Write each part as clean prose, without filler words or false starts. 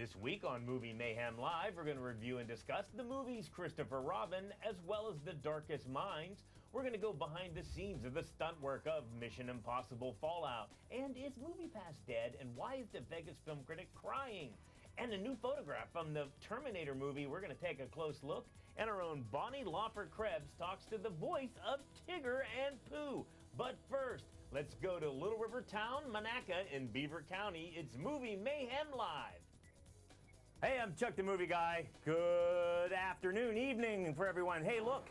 This week on Movie Mayhem Live, we're going to review and discuss the movies Christopher Robin, as well as The Darkest Minds. We're going to go behind the scenes of the stunt work of Mission Impossible Fallout. And is MoviePass dead? And why is the Vegas film critic crying? And a new photograph from the Terminator movie. We're going to take a close look. And our own Bonnie Laufer Krebs talks to the voice of Tigger and Pooh. But first, let's go to Little River Town, Monaca in Beaver County. It's Movie Mayhem Live. Hey, I'm Chuck the Movie Guy. Good afternoon, evening for everyone. Hey, look,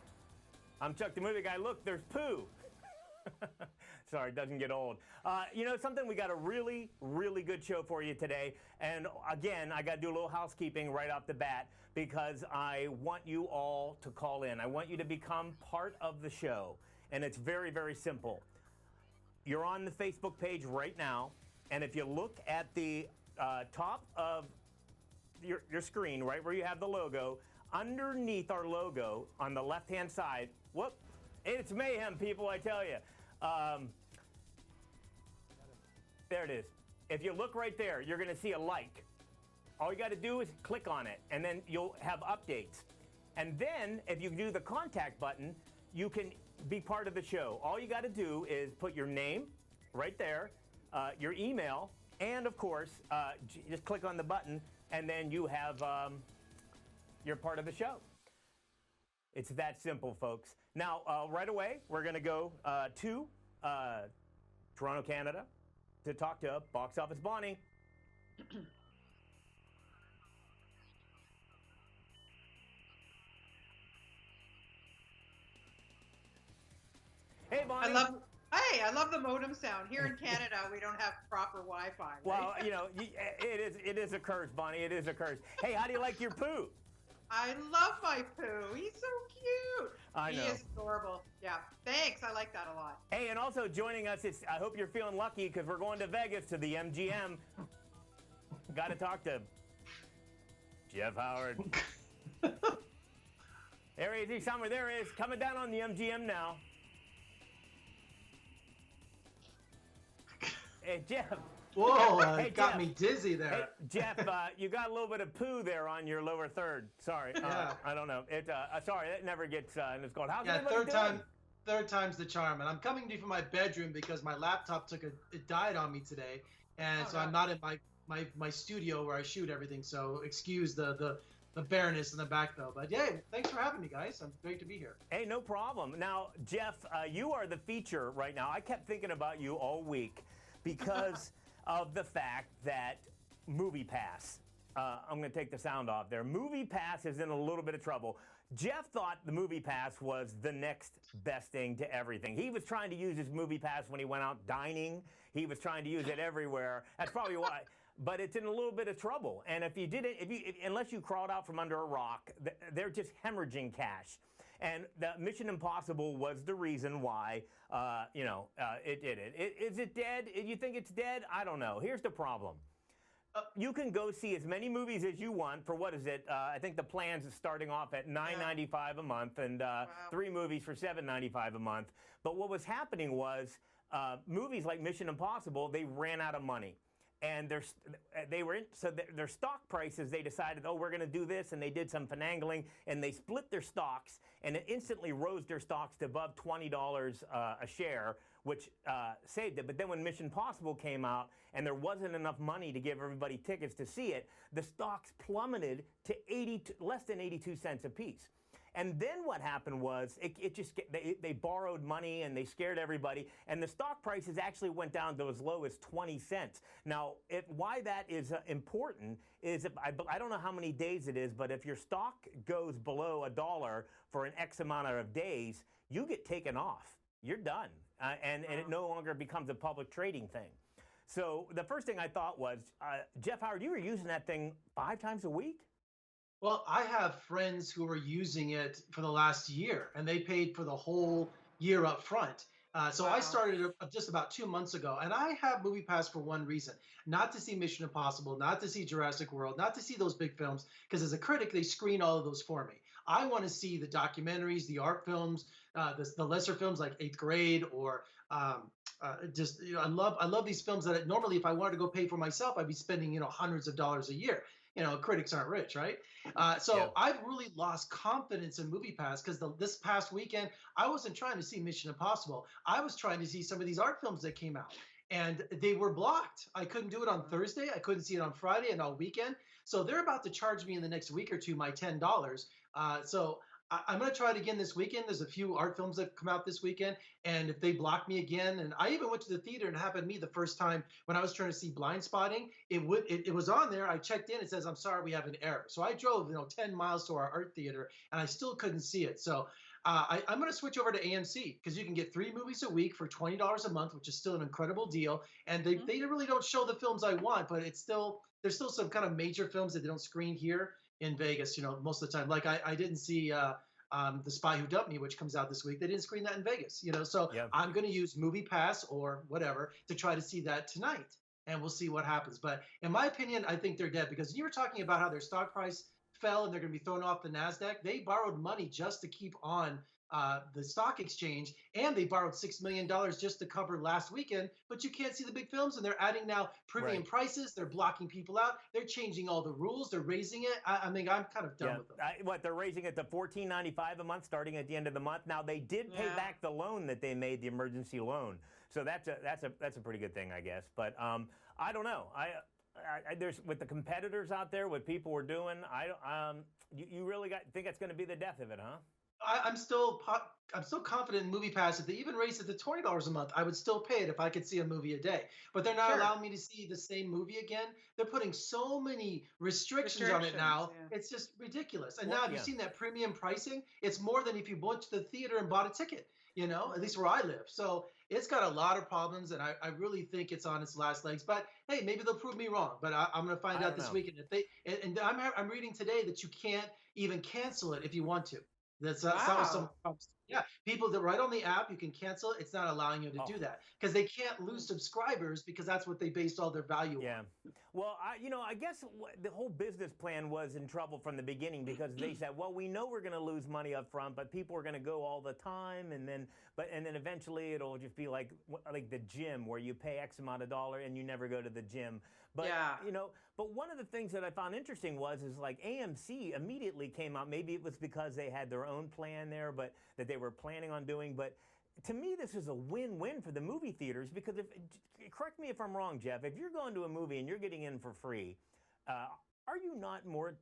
I'm Chuck the Movie Guy. Look, there's Pooh. Sorry, it doesn't get old. You know something? We got a really, really good show for you today. And again, I got to do a little housekeeping right off the bat because I want you all to call in. I want you to become part of the show. And it's very, very simple. You're on the Facebook page right now. And if you look at the top of your screen, right where you have the logo, underneath our logo on the left-hand side, whoop, it's Mayhem, people, I tell you. There it is. If you look right there, you're going to see a like. All you got to do is click on it, and then you'll have updates. And then, if you do the contact button, you can be part of the show. All you got to do is put your name right there, your email, and of course, just click on the button, and then you have, you're part of the show. It's that simple, folks. Now, right away, we're going to go to Toronto, Canada, to talk to Box Office Bonnie. Hey, Bonnie. I love the modem sound. Here in Canada, we don't have proper Wi-Fi. Right? Well, you know, it is a curse, Bonnie. It is a curse. Hey, how do you like your Pooh? I love my Pooh. He's so cute. I know. He is adorable. Yeah, thanks. I like that a lot. Hey, and also joining us, I hope you're feeling lucky because we're going to Vegas to the MGM. Got to talk to Jeff Howard. There he is, somewhere. There he is, coming down on the MGM now. Hey, Jeff. Whoa, hey, got Jeff. me dizzy there. Hey, Jeff, you got a little bit of Pooh there on your lower third. Sorry, Yeah. I don't know. Sorry, that never gets and it's called. How's Yeah, everybody doing? third time's the charm. And I'm coming to you from my bedroom because my laptop it died on me today. And so I'm not in my studio where I shoot everything. So excuse the bareness in the back though. But yeah, thanks for having me, guys. I'm great to be here. Hey, no problem. Now, Jeff, you are the feature right now. I kept thinking about you all week because of the fact that MoviePass, I'm going to take the sound off there. MoviePass is in a little bit of trouble. Jeff thought the MoviePass was the next best thing to everything. He was trying to use his MoviePass when he went out dining. He was trying to use it everywhere. That's probably why. But it's in a little bit of trouble. And if you didn't, unless you crawled out from under a rock, they're just hemorrhaging cash. And the Mission Impossible was the reason why, it did it. Is it dead? You think it's dead? I don't know. Here's the problem. You can go see as many movies as you want for, what is it? I think the plans is starting off at $9.95 a month and 3 movies for $7.95 a month. But what was happening was movies like Mission Impossible, they ran out of money. And their stock prices, they decided, oh, we're going to do this, and they did some finagling, and they split their stocks, and it instantly rose their stocks to above $20 a share, which saved it. But then when Mission Impossible came out, and there wasn't enough money to give everybody tickets to see it, the stocks plummeted to less than 82 cents a piece. And then what happened was they borrowed money and they scared everybody, and the stock prices actually went down to as low as 20 cents. Now, why that is important is I don't know how many days it is, but if your stock goes below $1 for an X amount of days, you get taken off. You're done, and it no longer becomes a public trading thing. So the first thing I thought was, Jeff Howard, you were using that thing 5 times a week? Well, I have friends who are using it for the last year, and they paid for the whole year up front. So I started just about 2 months ago, and I have MoviePass for one reason: not to see Mission Impossible, not to see Jurassic World, not to see those big films, because as a critic, they screen all of those for me. I want to see the documentaries, the art films, the lesser films like Eighth Grade, or I love these films that normally, if I wanted to go pay for myself, I'd be spending hundreds of dollars a year. critics aren't rich, right? Yeah. So I've really lost confidence in MoviePass because this past weekend I wasn't trying to see Mission Impossible. I was trying to see some of these art films that came out, and they were blocked. I couldn't do it on Thursday. I couldn't see it on Friday and all weekend. So they're about to charge me in the next week or two my $10. So I'm going to try it again this weekend. There's a few art films that come out this weekend, and if they block me again, and I even went to the theater, and it happened to me the first time when I was trying to see Blind Spotting. It was on there. I checked in. It says, "I'm sorry, we have an error." So I drove 10 miles to our art theater, and I still couldn't see it. So I'm going to switch over to AMC because you can get 3 movies a week for $20 a month, which is still an incredible deal. And they really don't show the films I want, but there's still some kind of major films that they don't screen here in Vegas, most of the time. Like I didn't see The Spy Who Dumped Me, which comes out this week. They didn't screen that in Vegas, So Yeah. I'm going to use MoviePass or whatever to try to see that tonight, and we'll see what happens. But in my opinion, I think they're dead because you were talking about how their stock price fell and they're going to be thrown off the NASDAQ. They borrowed money just to keep on the stock exchange, and they borrowed $6 million just to cover last weekend. But you can't see the big films, and they're adding now premium Right. prices. They're blocking people out. They're changing all the rules. They're raising it. I mean, I'm kind of done with them. They're raising it to $14.95 a month starting at the end of the month. Now they did pay Yeah. back the loan that they made, the emergency loan. So that's a pretty good thing, I guess. But I don't know. There's with the competitors out there, what people were doing. You really think that's going to be the death of it, huh? I'm still confident in MoviePass. If they even raised it to $20 a month, I would still pay it if I could see a movie a day. But they're not Sure. allowing me to see the same movie again. They're putting so many restrictions on it now. Yeah. It's just ridiculous. And Well, now, have you yeah. seen that premium pricing? It's more than if you went to the theater and bought a ticket. At least where I live. So it's got a lot of problems, and I really think it's on its last legs. But hey, maybe they'll prove me wrong. But I'm going to find I out don't this know. weekend. If they and I'm reading today that you can't even cancel it if you want to. That's how some Wow. yeah, people that write on the app, you can cancel it. It's not allowing you to Oh. do that because they can't lose subscribers because that's what they based all their value Yeah. on. Well, I guess the whole business plan was in trouble from the beginning because they said, well, we know we're going to lose money up front, but people are going to go all the time, and then eventually it'll just be like the gym where you pay X amount of dollar and you never go to the gym. But Yeah. but one of the things that I found interesting is like AMC immediately came out. Maybe it was because they had their own plan there, but that they were planning on doing. But to me, this is a win-win for the movie theaters because correct me if I'm wrong, Jeff, if you're going to a movie and you're getting in for free, are you not more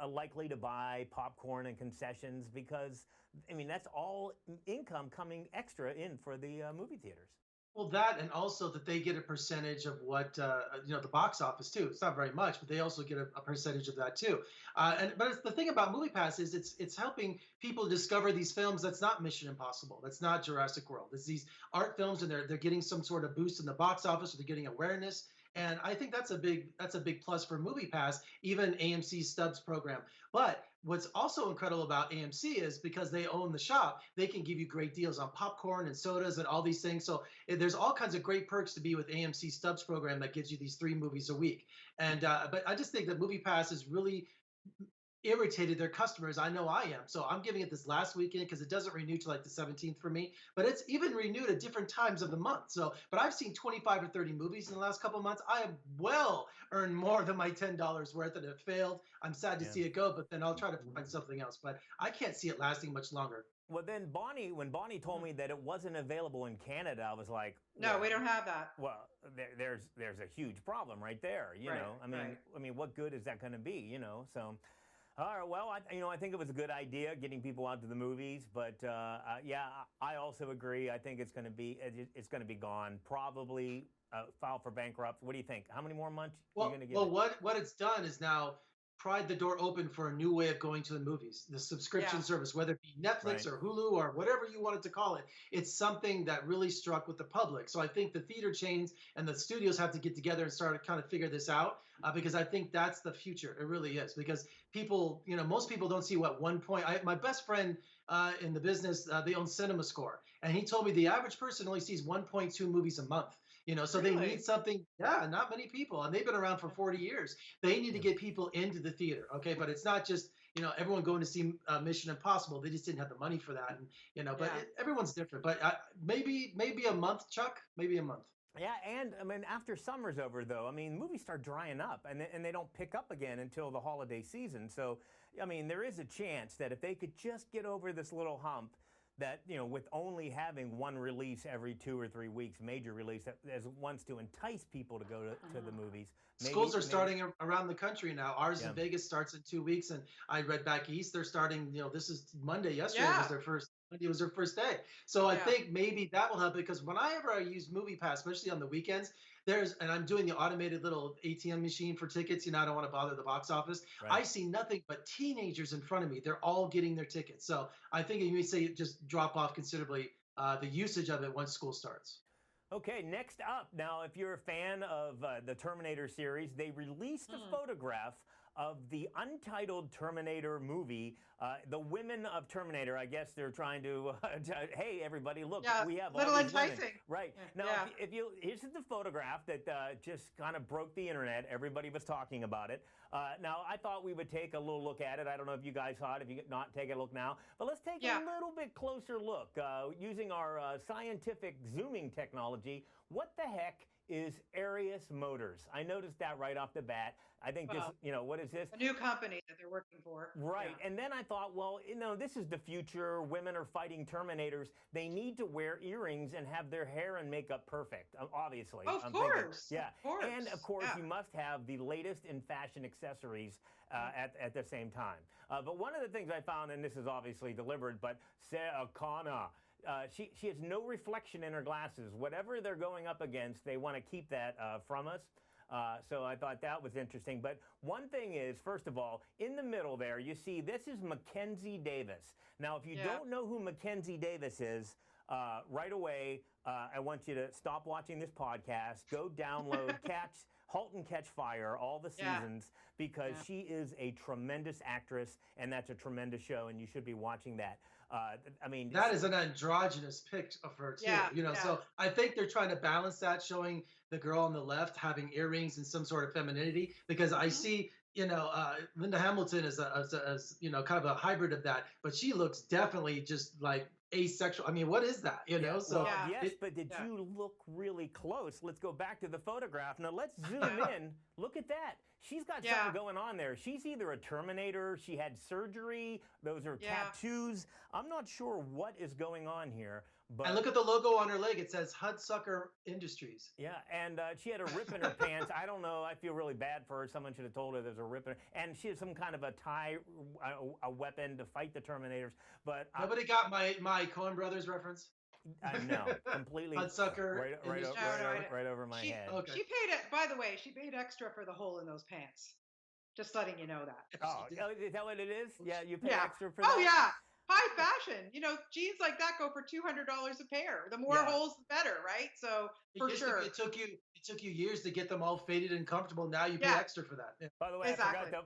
likely to buy popcorn and concessions? Because, I mean, that's all income coming extra in for the movie theaters. Well, that and also that they get a percentage of what the box office too. It's not very much, but they also get a percentage of that too. But it's the thing about MoviePass is it's helping people discover these films. That's not Mission Impossible. That's not Jurassic World. It's these art films, and they're getting some sort of boost in the box office, or they're getting awareness. And I think that's a big plus for MoviePass, even AMC's Stubs program. But what's also incredible about AMC is because they own the shop, they can give you great deals on popcorn and sodas and all these things. So there's all kinds of great perks to be with AMC Stubs program that gives you these 3 movies a week. And but I just think that MoviePass is really irritated their customers. I know I am. So I'm giving it this last weekend because it doesn't renew to like the 17th for me, but it's even renewed at different times of the month. So, but I've seen 25 or 30 movies in the last couple of months. I have well earned more than my $10 worth, and it failed. I'm sad to see it go, but then I'll try to find something else. But I can't see it lasting much longer. Well, then when Bonnie told me that it wasn't available in Canada, I was like, No, we don't have that. Well, there's a huge problem right there. Right, I mean, what good is that going to be? So. All right. Well, I think it was a good idea getting people out to the movies, but yeah, I also agree. I think it's going to be gone. Probably file for bankruptcy. What do you think? How many more months are you going to give? Well, what it's done is now pried the door open for a new way of going to the movies, the subscription service, whether it be Netflix or Hulu or whatever you wanted to call it. It's something that really struck with the public. So I think the theater chains and the studios have to get together and start to kind of figure this out because I think that's the future. It really is because people, most people don't see what my best friend in the business, they own Cinema Score. And he told me the average person only sees 1.2 movies a month. So Really? they need something. Yeah, not many people, and they've been around for 40 years. They need to get people into the theater, okay? But it's not just everyone going to see Mission Impossible. They just didn't have the money for that, and but everyone's different. But maybe a month, Chuck. Maybe a month. Yeah, and I mean, after summer's over, though, I mean, movies start drying up, and they don't pick up again until the holiday season. So, I mean, there is a chance that if they could just get over this little hump, that with only having one release every 2 or 3 weeks, major release, that as wants to entice people to go to the movies. Schools are starting around the country now. Ours Yeah. in Vegas starts in 2 weeks, and I read back east they're starting. This is Monday. Yesterday Yeah. was their first. Monday was their first day. So I think maybe that will help because whenever I use MoviePass, especially on the weekends, and I'm doing the automated little ATM machine for tickets. I don't want to bother the box office. Right. I see nothing but teenagers in front of me. They're all getting their tickets. So I think you may say just drop off considerably the usage of it once school starts. Okay, next up, now, if you're a fan of the Terminator series, they released a photograph of the Untitled Terminator movie. The women of Terminator, I guess they're trying to, hey, everybody, look, we have little all these women. enticing. Right. Now, if you here's the photograph that just kind of broke the internet. Everybody was talking about it. Now, I thought we would take a little look at it. I don't know if you guys saw it. If you not, take a look now. But let's take a little bit closer look. Using our scientific zooming technology, what the heck is Arius Motors? I noticed that right off the bat. I think this, what is this? A new company that they're working for. Right. Yeah. And then I thought, well, this is the future. Women are fighting Terminators. They need to wear earrings and have their hair and makeup perfect, obviously. Of course. Yeah. Of course. And, of course, you must have the latest in fashion accessories at the same time. But one of the things I found, and this is obviously delivered, but Sarah Connor, she has no reflection in her glasses. Whatever they're going up against, they want to keep that from us. So I thought that was interesting. But one thing is, first of all, in the middle there, you see this is Mackenzie Davis. Now, if you don't know who Mackenzie Davis is, right away, I want you to stop watching this podcast, go download Halt and Catch Fire, all the seasons, because she is a tremendous actress, and that's a tremendous show, and you should be watching that. I mean, that is an androgynous pic of her too. So I think they're trying to balance that, showing the girl on the left having earrings and some sort of femininity, because I see Linda Hamilton as kind of a hybrid of that, but she looks definitely just like asexual. I mean, what is that? Yes, but did you look really close? Let's go back to the photograph. Now let's zoom in. Look at that. She's got something going on there. She's either a Terminator, she had surgery, those are tattoos. I'm not sure what is going on here. But, and look at the logo on her leg. It says Hudsucker Industries. Yeah, and she had a rip in her pants. I don't know. I feel really bad for her. Someone should have told her there's a rip in her. And she has some kind of a a weapon to fight the Terminators. But nobody got my Coen Brothers reference? No, completely. Hudsucker right over my head. Okay. She paid it. By the way, she paid extra for the hole in those pants. Just letting you know that. Oh, is that what it is? Yeah, you pay extra for that? Oh, yeah. High fashion. Jeans like that go for $200 a pair. The more holes, the better, right? So for sure. It took you years to get them all faded and comfortable. Now you pay extra for that. Yeah. By the way,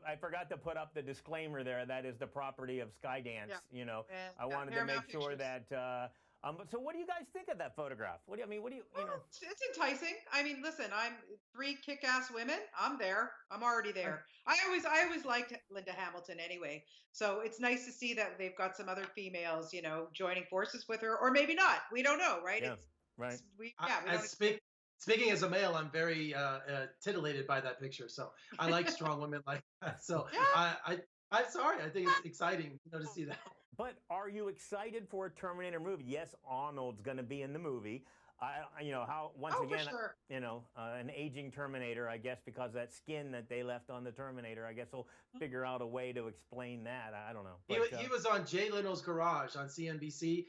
I forgot to put up the disclaimer there. That is the property of Skydance. Yeah. I wanted to make sure that. So what do you guys think of that photograph? What do you? It's enticing. I mean, listen, I'm 3 kick-ass women. I'm there. I'm already there. I always liked Linda Hamilton anyway. So it's nice to see that they've got some other females, joining forces with her, or maybe not. We don't know, right? Yeah, right. Speaking as a male, I'm very titillated by that picture. So I like strong women like that. So I'm sorry. I think it's exciting to see that. But are you excited for a Terminator movie? Yes, Arnold's going to be in the movie. An aging Terminator, I guess, because that skin that they left on the Terminator. I guess we'll figure out a way to explain that. I don't know. But, he was on Jay Leno's Garage on CNBC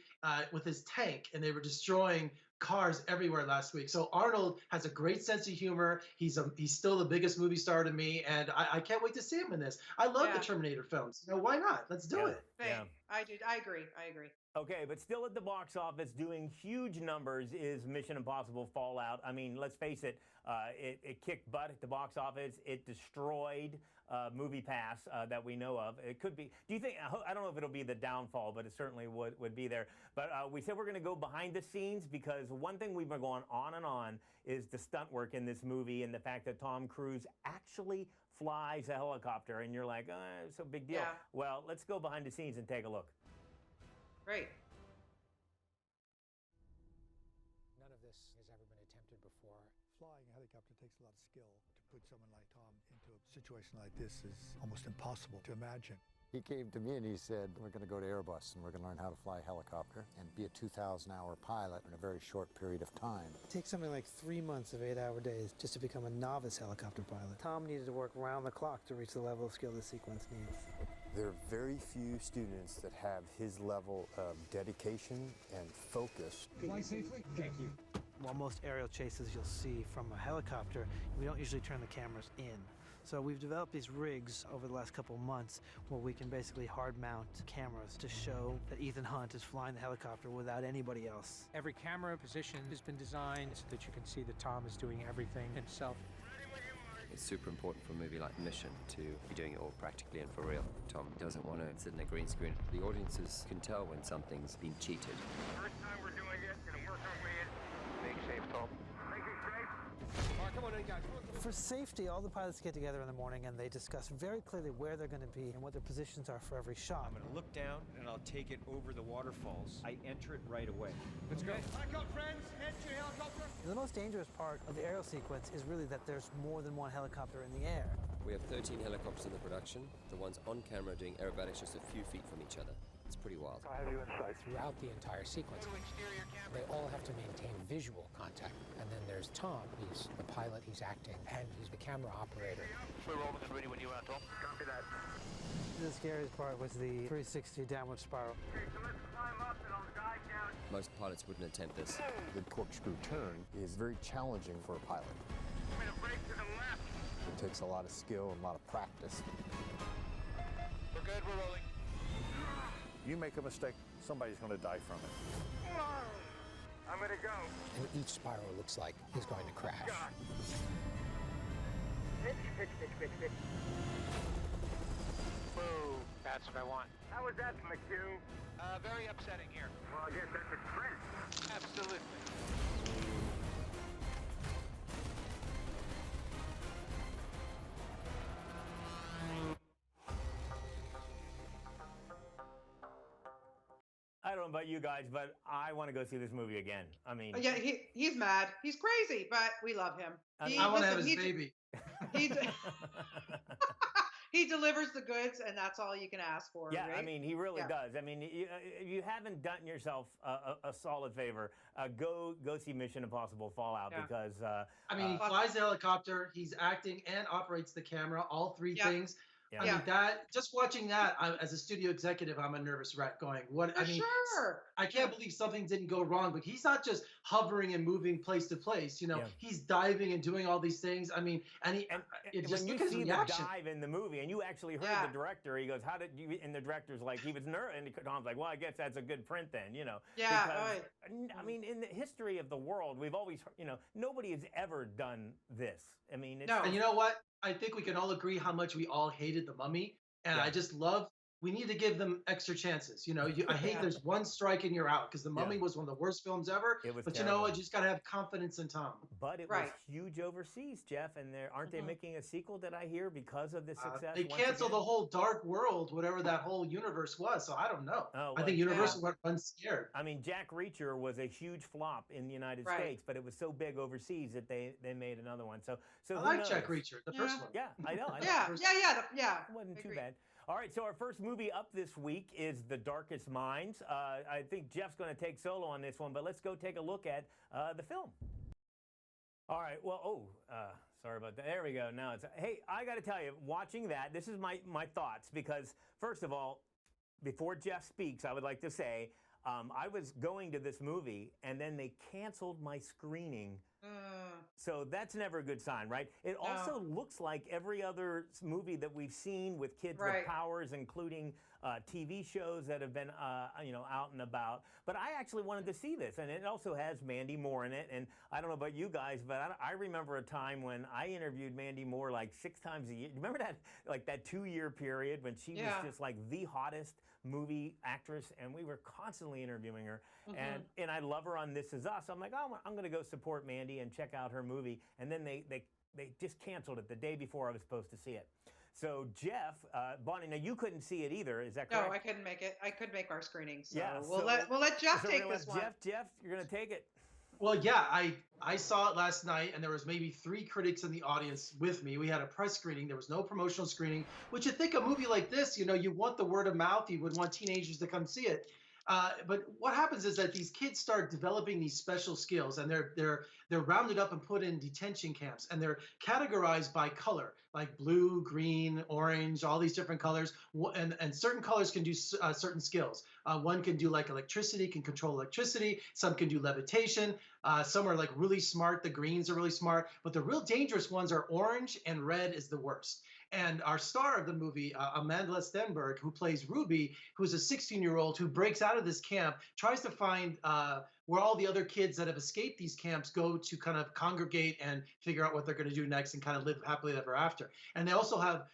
with his tank, and they were destroying cars everywhere last week. So Arnold has a great sense of humor. He's still the biggest movie star to me, and I can't wait to see him in this. I love the Terminator films. Why not? Let's do it. Yeah. I agree. Okay, but still at the box office doing huge numbers is Mission Impossible Fallout. I mean, let's face it, it kicked butt at the box office. It destroyed MoviePass that we know of. It could be. Do you think? I don't know if it'll be the downfall, but it certainly would be there. But we said we're going to go behind the scenes because one thing we've been going on and on is the stunt work in this movie and the fact that Tom Cruise actually flies a helicopter, and you're like, it's a big deal. Yeah. Well, let's go behind the scenes and take a look. Great. None of this has ever been attempted before. helicopter takes a lot of skill. To put someone like Tom into a situation like this is almost impossible to imagine. He came to me and he said, we're going to go to Airbus and we're going to learn how to fly a helicopter and be a 2,000-hour pilot in a very short period of time. It takes something like 3 months of 8-hour days just to become a novice helicopter pilot. Tom needed to work round the clock to reach the level of skill the sequence needs. There are very few students that have his level of dedication and focus. Fly safely? Thank you. While most aerial chases you'll see from a helicopter, we don't usually turn the cameras in. So we've developed these rigs over the last couple of months where we can basically hard mount cameras to show that Ethan Hunt is flying the helicopter without anybody else. Every camera position has been designed so that you can see that Tom is doing everything himself. It's super important for a movie like Mission to be doing it all practically and for real. Tom doesn't want to sit in a green screen. The audiences can tell when something's been cheated. First time we're doing it, gonna work our way in. Make safe, Tom. Make it safe. All right, come on in, guys. For safety, all the pilots get together in the morning and they discuss very clearly where they're going to be and what their positions are for every shot. I'm going to look down and I'll take it over the waterfalls. I enter it right away. Let's go. Back up, friends. Head to your helicopter. The most dangerous part of the aerial sequence is really that there's more than one helicopter in the air. We have 13 helicopters in the production. The ones on camera doing aerobatics just a few feet from each other. It's pretty wild. I have you in sight. Throughout the entire sequence, they all have to maintain visual contact. And then there's Tom. He's the pilot, he's acting, and he's the camera operator. We're rolling and ready when you are, Tom. Copy that. The scariest part was the 360 downward spiral. Okay, so let's climb up and I'll guide down. Most pilots wouldn't attempt this. The corkscrew turn is very challenging for a pilot. I'm gonna brake to the left. It takes a lot of skill and a lot of practice. We're good, we're rolling. You make a mistake, somebody's going to die from it. I'm gonna go. And each spiral looks like he's going to crash. God. Pitch. Boo. That's what I want. How was that from the queue? Very upsetting here. Well, I guess that's a trend. Absolutely. I don't know about you guys, but I want to go see this movie again. I mean, Yeah, he's mad. He's crazy, but we love him. I want to have his baby. He delivers the goods, and that's all you can ask for. yeah, right? I mean, he really Yeah. does. I mean, you haven't done yourself a solid favor. Go see Mission Impossible Fallout Yeah. because I mean, he flies the helicopter, he's acting and operates the camera, all three Yeah. things. Yeah. I mean, that just watching that, as a studio executive, I'm a nervous wreck going, what? For I mean, sure. I can't believe something didn't go wrong, but he's not just hovering and moving place to place. You know, Yeah. he's diving and doing all these things. I mean, and it just when look you at his see reaction. the dive in the movie, and you actually heard Yeah. the director, he goes, "How did you?" And the director's like, he was nervous, and Tom's like, "Well, I guess that's a good print then," you know. Yeah, Because, I mean, in the history of the world, we've always, nobody has ever done this. I mean, it's, No. And you know what? I think we can all agree how much we all hated The Mummy. And Yeah. I just love, we need to give them extra chances. You know, I hate Yeah. there's one strike and you're out because The Mummy was one of the worst films ever. It was But you terrible. know what? You just got to have confidence in Tom. But it Right. was huge overseas, Jeff, and aren't they Mhm. making a sequel? Did I hear because of this success? They once canceled again? the whole Dark World, whatever that whole universe was. So I don't know. Oh, I well, think Universal went unscared. I mean, Jack Reacher was a huge flop in the United Right. States, but it was so big overseas that they made another one. So I who like Jack knows? Reacher, the first Yeah. one. Yeah, I know. Yeah, yeah. It wasn't too Agreed. bad. All right, so our first movie up this week is The Darkest Minds. I think Jeff's going to take solo on this one, but let's go take a look at the film. All right, well, sorry about that. There we go. Now it's, hey, I got to tell you, watching that, this is my thoughts, because first of all, before Jeff speaks, I would like to say, I was going to this movie, and then they canceled my screening. So that's never a good sign, right? It also looks like every other movie that we've seen with kids with Right. powers, including TV shows that have been, out and about. But I actually wanted to see this, and it also has Mandy Moore in it. And I don't know about you guys, but I remember a time when I interviewed Mandy Moore like 6 times a year. Remember that 2-year period when she was just like the hottest movie actress, and we were constantly interviewing her. And I love her on This Is Us. I'm like, oh, I'm going to go support Mandy and check out her movie. And then they just canceled it the day before I was supposed to see it. So Jeff, Bonnie, now you couldn't see it either. Is that correct? No, I couldn't make it. I could make our screening. So Yeah, we'll let Jeff so take we're gonna this let one. Jeff, you're going to take it. Well, yeah, I saw it last night, and there was maybe 3 critics in the audience with me. We had a press screening. There was no promotional screening. Which you think a movie like this, you want the word of mouth. You would want teenagers to come see it. But what happens is that these kids start developing these special skills, and they're rounded up and put in detention camps, and they're categorized by color, like blue, green, orange, all these different colors. And certain colors can do certain skills. One can do like electricity, can control electricity. Some can do levitation. Some are like really smart. The greens are really smart, but the real dangerous ones are orange, and red is the worst. And our star of the movie, Amanda Stenberg, who plays Ruby, who's a 16-year-old who breaks out of this camp, tries to find where all the other kids that have escaped these camps go to kind of congregate and figure out what they're going to do next and kind of live happily ever after. And they also have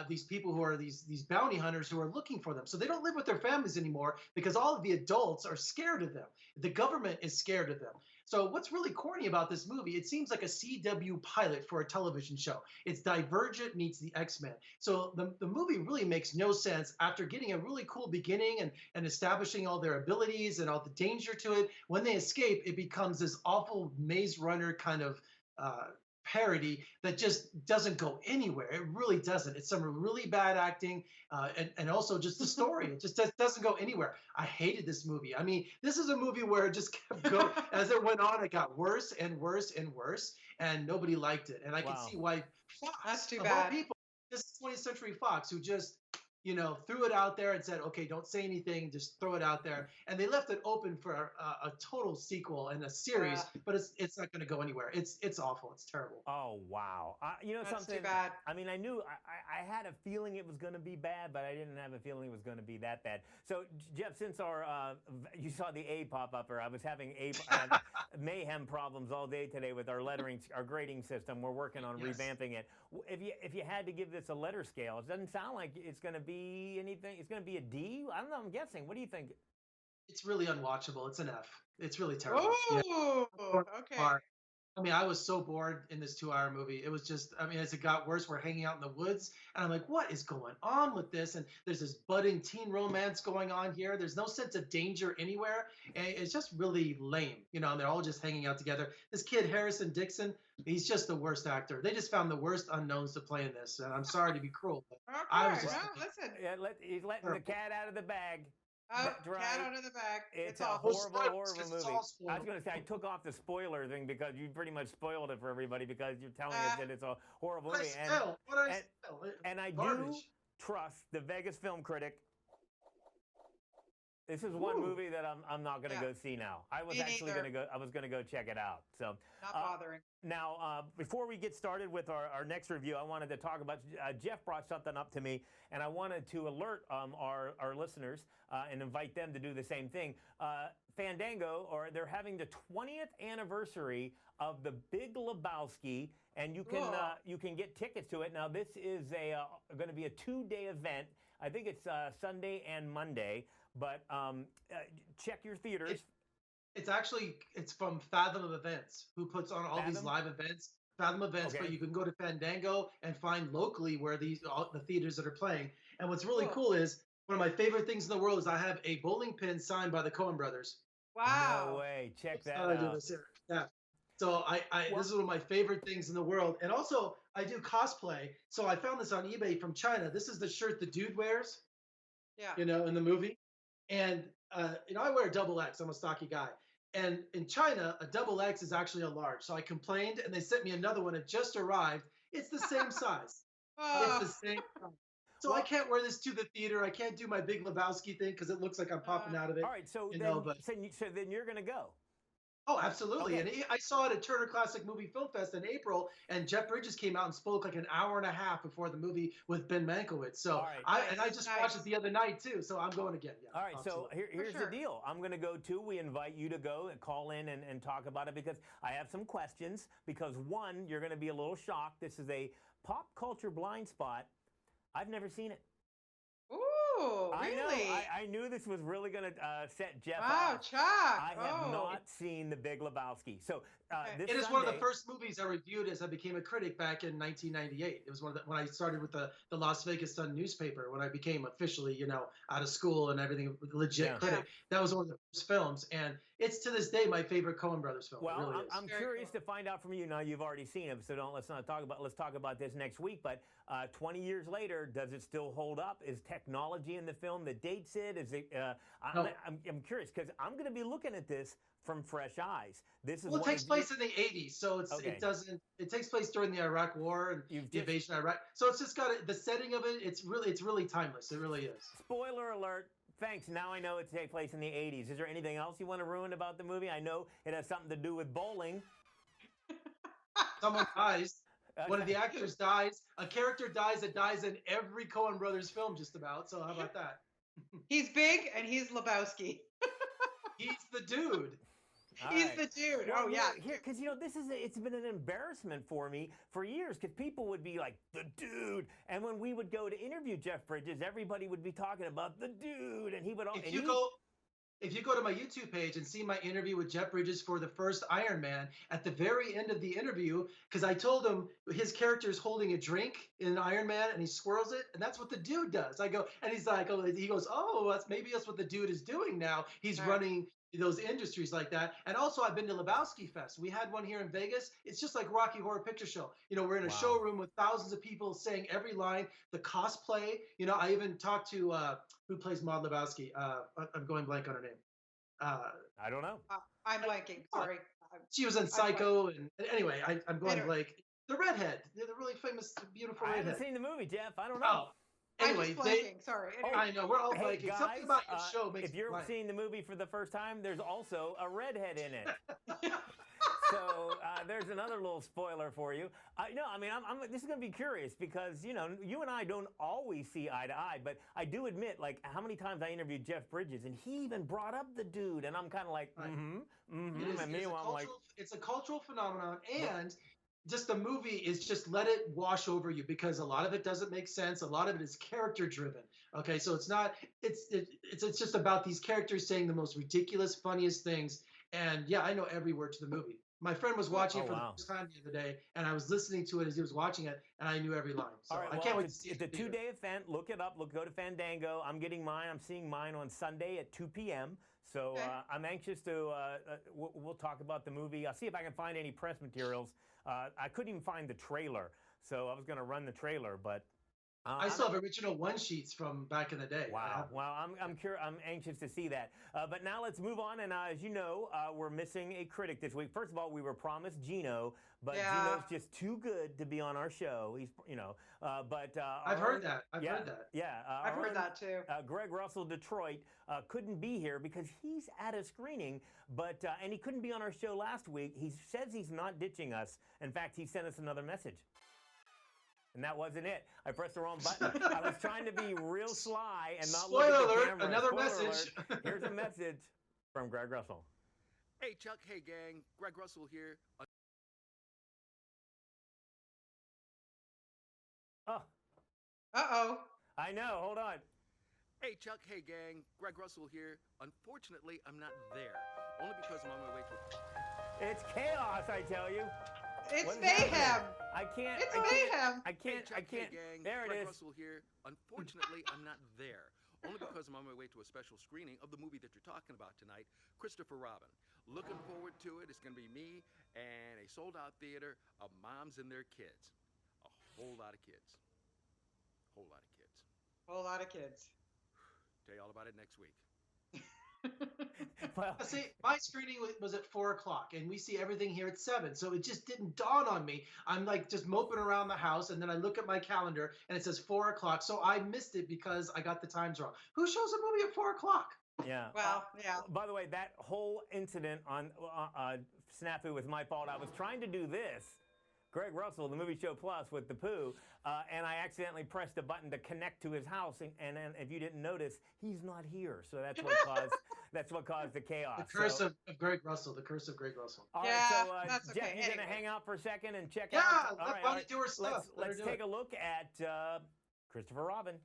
these people who are these bounty hunters who are looking for them. So they don't live with their families anymore because all of the adults are scared of them. The government is scared of them. So what's really corny about this movie, it seems like a CW pilot for a television show. It's Divergent meets the X-Men. So the movie really makes no sense after getting a really cool beginning and establishing all their abilities and all the danger to it. When they escape, it becomes this awful Maze Runner kind of parody that just doesn't go anywhere. It really doesn't. It's some really bad acting and also just the story. It just doesn't go anywhere. I hated this movie. I mean, this is a movie where it just kept going. As it went on, it got worse and worse and worse, and nobody liked it. And I can see why Fox, That's too of bad. all people, this is 20th Century Fox, who just threw it out there and said, okay, don't say anything, just throw it out there. And they left it open for a total sequel and a series, but it's not going to go anywhere. It's awful. It's terrible. Oh, wow. That's something, too bad. I mean, I had a feeling it was going to be bad, but I didn't have a feeling it was going to be that bad. So, Jeff, since you saw the A pop up, or I was having Mayhem problems all day today with our grading system. We're working on revamping it. If you had to give this a letter scale, it doesn't sound like it's going to be anything. It's going to be a D. I don't know. I'm guessing. What do you think? It's really unwatchable. It's an F. It's really terrible. Oh, okay. I mean, I was so bored in this 2-hour movie. It was just, I mean, as it got worse, we're hanging out in the woods, and I'm like, what is going on with this? And there's this budding teen romance going on here. There's no sense of danger anywhere. And it's just really lame, and they're all just hanging out together. This kid, Harrison Dixon, he's just the worst actor. They just found the worst unknowns to play in this. And I'm sorry to be cruel, but I was just listen. Yeah, he's letting the cat out of the bag. Oh, right. cat out of the bag. It's a awful. horrible movie. I was going to say, I took off the spoiler thing because you pretty much spoiled it for everybody because you're telling us that it's a horrible movie. And I do trust the Vegas Film Critic. This is one movie that I'm not going to go see now. I was actually going to go. I was going to go check it out. So not bothering. Now, before we get started with our next review, I wanted to talk about. Jeff brought something up to me, and I wanted to alert our listeners and invite them to do the same thing. Fandango, they're having the 20th anniversary of The Big Lebowski, and you can get tickets to it. Now, this is going to be a 2-day event. I think it's Sunday and Monday. But check your theaters. It's from Fathom of Events, who puts on all these live events. Fathom Events, but you can go to Fandango and find locally where the theaters that are playing. And what's really cool is one of my favorite things in the world is I have a bowling pin signed by the Coen brothers. Wow! No way! Check that out. I do this here. Yeah. So this is one of my favorite things in the world. And also I do cosplay. So I found this on eBay from China. This is the shirt the dude wears. Yeah. In the movie. And, I wear a double X. I'm a stocky guy. And in China, a double X is actually a large. So I complained, and they sent me another one. It just arrived. It's the same size. It's the same size. So I can't wear this to the theater. I can't do my Big Lebowski thing because it looks like I'm popping out of it. All right, so then you're going to go. Oh, absolutely. Okay. And I saw it at Turner Classic Movie Film Fest in April, and Jeff Bridges came out and spoke like an hour and a half before the movie with Ben Mankiewicz. So I just watched it the other night too. So I'm going again. Yeah, all right. Absolutely. So here's the deal. I'm going to go too. We invite you to go and call in and talk about it because I have some questions. Because one, you're going to be a little shocked. This is a pop culture blind spot. I've never seen it. Ooh, really? I know. I knew this was really going to set Jeff off. Wow, Chuck. I have not seen The Big Lebowski. So this it is Sunday, one of the first movies I reviewed as I became a critic back in 1998. It was when I started with the Las Vegas Sun newspaper, when I became officially, out of school and everything, legit critic. That was one of the first films. And it's to this day my favorite Coen Brothers film. Well, it really is. I'm curious to find out from you. Now you've already seen it, so let's talk about this next week. But 20 years later, does it still hold up? Is technology in the film that dates it? Is it? No. I'm curious because I'm going to be looking at this from fresh eyes. This is Well, it takes place in the 80s, so it takes place during the Iraq War and the invasion of Iraq. So it's just got the setting of it. It's really timeless. It really is. Spoiler alert. Thanks. Now I know it takes place in the 80s. Is there anything else you want to ruin about the movie? I know it has something to do with bowling. Someone dies. One of the actors dies. A character dies that dies in every Coen Brothers film, just about. So how about that? He's big and he's Lebowski. He's the dude. He's the dude. Well, oh yeah. Because it's been an embarrassment for me for years. Because people would be like the dude, and when we would go to interview Jeff Bridges, everybody would be talking about the dude, and he would. If you go to my YouTube page and see my interview with Jeff Bridges for the first Iron Man, at the very end of the interview, because I told him his character is holding a drink in Iron Man and he swirls it, and that's what the dude does. I go, and he's like, he goes, maybe that's what the dude is doing now. He's running those industries like that. And also I've been to Lebowski Fest. We had one here in Vegas. It's just like Rocky Horror Picture Show. We're in a showroom with thousands of people saying every line, the cosplay. I even talked to who plays Maud Lebowski. I'm going blank on her name. I don't know. I'm blanking. Sorry. She was in Psycho, and anyway, I'm going blank. The redhead, the really famous, beautiful redhead. I haven't seen the movie, Jeff. I don't know. Anyway, I'm just blanking. Sorry. Anyway. I know, we're all Hey, blanking. guys, Something about your show makes if you're blank. seeing the movie for the first time, there's also a redhead in it. So there's another little spoiler for you. This is going to be curious because, you and I don't always see eye to eye, but I do admit, like, how many times I interviewed Jeff Bridges, and he even brought up the dude, and I'm kind of like, and meanwhile, I'm like... It's a cultural phenomenon, and just the movie is just let it wash over you because a lot of it doesn't make sense. A lot of it is character driven. Okay, so it's just about these characters saying the most ridiculous, funniest things. And yeah, I know every word to the movie. My friend was watching it for the first time the other day, and I was listening to it as he was watching it, and I knew every line. So I can't wait to see it. It's a 2-day event. Look it up. Go to Fandango. I'm getting mine. I'm seeing mine on Sunday at 2 p.m. So I'm anxious to. We'll talk about the movie. I'll see if I can find any press materials. I couldn't even find the trailer, so I was going to run the trailer, but. I still have original one-sheets from back in the day. Wow. Well, I'm anxious to see that. But now let's move on. And as you know, we're missing a critic this week. First of all, we were promised Gino, but Gino's just too good to be on our show. He's, but I've heard that. I've heard that. Yeah, I've heard that too. Greg Russell, Detroit, couldn't be here because he's at a screening, but and he couldn't be on our show last week. He says he's not ditching us. In fact, he sent us another message. And that wasn't it. I pressed the wrong button. I was trying to be real sly and not look at the camera. Another Spoiler message. alert. Here's a message from Greg Russell. Hey, Chuck. Hey, gang. Greg Russell here. Oh. Uh-oh. I know. Hold on. Hey, Chuck. Hey, gang. Greg Russell here. Unfortunately, I'm not there. Only because I'm on my way to... It's chaos, I tell you. It's mayhem. I can't. It's mayhem. I can't. Hey, Chuck, I can't. Hey, gang. There Greg it is. Russell here. Unfortunately, I'm not there. Only because I'm on my way to a special screening of the movie that you're talking about tonight, Christopher Robin. Looking forward to it. It's going to be me and a sold-out theater of moms and their kids. A whole lot of kids. Whole lot of kids. Whole lot of kids. Tell you all about it next week. Well, see, my screening was at 4:00, and we see everything here at 7. So it just didn't dawn on me. I'm like just moping around the house, and then I look at my calendar, and it says 4:00. So I missed it because I got the times wrong. Who shows a movie at 4:00? Yeah. Well, yeah. By the way, that whole incident on Snafu was my fault. I was trying to do this. Greg Russell, the Movie Show Plus with the Pooh, and I accidentally pressed a button to connect to his house, and then if you didn't notice, he's not here. So that's what caused the chaos. The curse of Greg Russell. The curse of Greg Russell. All yeah, right, so that's okay. Jeff, you anyway. gonna hang out for a second and check Yeah, out? let Bonnie do her stuff. Let's take a look at Christopher Robin.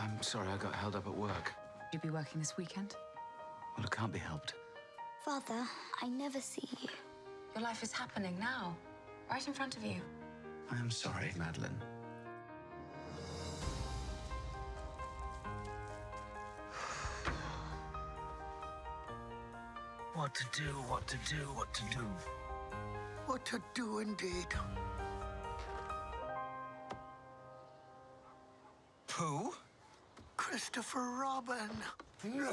I'm sorry, I got held up at work. You'll be working this weekend? Well, it can't be helped. Father, I never see you. Your life is happening now, right in front of you. I am sorry, Madeline. What to do, what to do, what to do. What to do indeed. Pooh? Christopher Robin. No.